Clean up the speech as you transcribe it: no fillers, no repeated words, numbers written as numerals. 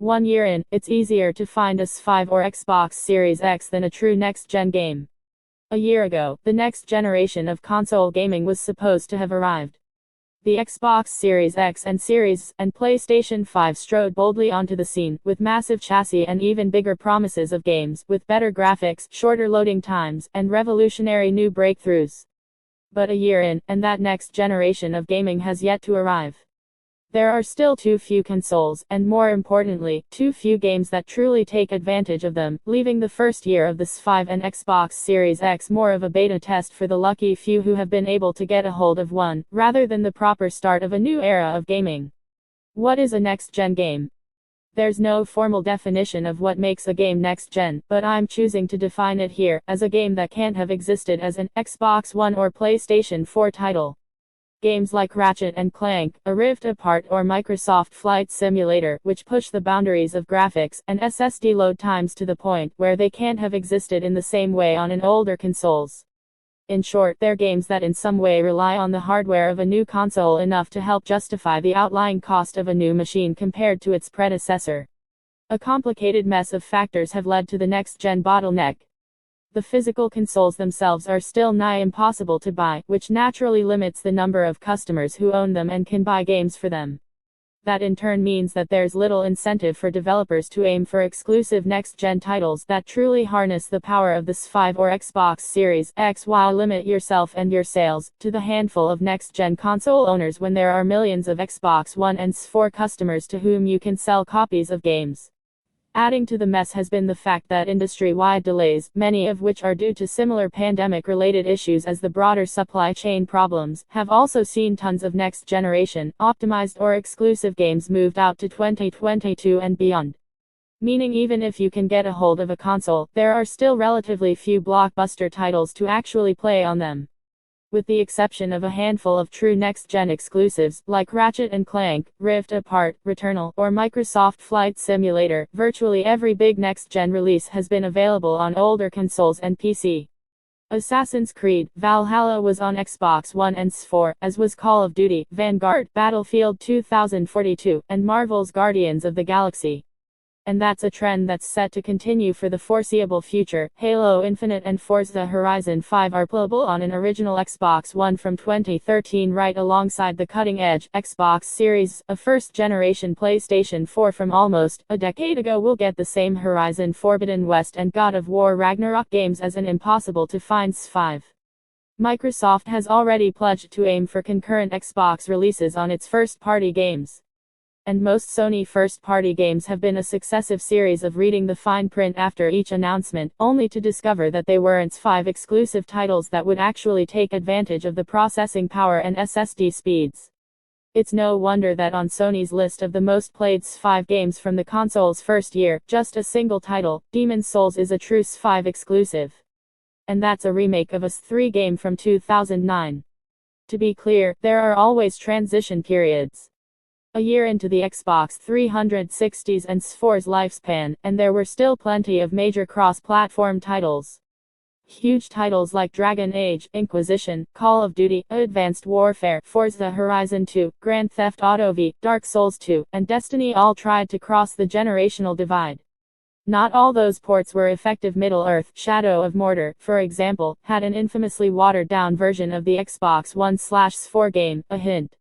1 year in, it's easier to find a S5 or Xbox Series X than a true next-gen game. A year ago, the next generation of console gaming was supposed to have arrived. The Xbox Series X and Series and PlayStation 5 strode boldly onto the scene, with massive chassis and even bigger promises of games, with better graphics, shorter loading times, and revolutionary new breakthroughs. But a year in, and that next generation of gaming has yet to arrive. There are still too few consoles, and more importantly, too few games that truly take advantage of them, leaving the first year of the S5 and Xbox Series X more of a beta test for the lucky few who have been able to get a hold of one, rather than the proper start of a new era of gaming. What is a next-gen game? There's no formal definition of what makes a game next-gen, but I'm choosing to define it here, as a game that can't have existed as an Xbox One or PlayStation 4 title. Games like Ratchet & Clank, A Rift Apart or Microsoft Flight Simulator, which push the boundaries of graphics and SSD load times to the point where they can't have existed in the same way on an older consoles. In short, they're games that in some way rely on the hardware of a new console enough to help justify the outlying cost of a new machine compared to its predecessor. A complicated mess of factors have led to the next-gen bottleneck. The physical consoles themselves are still nigh impossible to buy, which naturally limits the number of customers who own them and can buy games for them. That in turn means that there's little incentive for developers to aim for exclusive next-gen titles that truly harness the power of the S5 or Xbox Series X, while limit yourself and your sales to the handful of next-gen console owners when there are millions of Xbox One and S4 customers to whom you can sell copies of games. Adding to the mess has been the fact that industry-wide delays, many of which are due to similar pandemic-related issues as the broader supply chain problems, have also seen tons of next-generation, optimized or exclusive games moved out to 2022 and beyond. Meaning even if you can get a hold of a console, there are still relatively few blockbuster titles to actually play on them. With the exception of a handful of true next-gen exclusives, like Ratchet & Clank, Rift Apart, Returnal, or Microsoft Flight Simulator, virtually every big next-gen release has been available on older consoles and PC. Assassin's Creed Valhalla was on Xbox One and PS4, as was Call of Duty, Vanguard, Battlefield 2042, and Marvel's Guardians of the Galaxy. And that's a trend that's set to continue for the foreseeable future. Halo Infinite and Forza Horizon5 are playable on an original Xbox One from 2013 right alongside the cutting-edge Xbox Series. A first-generation PlayStation 4 from almost a decade ago will get the same Horizon Forbidden West and God of War Ragnarok games as an impossible-to-find S5. Microsoft has already pledged to aim for concurrent Xbox releases on its first-party games. And most Sony first-party games have been a successive series of reading the fine print after each announcement, only to discover that they weren't S5 exclusive titles that would actually take advantage of the processing power and SSD speeds. It's no wonder that on Sony's list of the most played S5 games from the console's first year, just a single title, Demon's Souls, is a true S5 exclusive. And that's a remake of a S3 game from 2009. To be clear, there are always transition periods. A year into the Xbox 360's and PS4's lifespan, and there were still plenty of major cross-platform titles. Huge titles like Dragon Age, Inquisition, Call of Duty, Advanced Warfare, Forza Horizon 2, Grand Theft Auto V, Dark Souls 2, and Destiny all tried to cross the generational divide. Not all those ports were effective. Middle-earth, Shadow of Mordor, for example, had an infamously watered-down version of the Xbox One/PS4 game, a hint.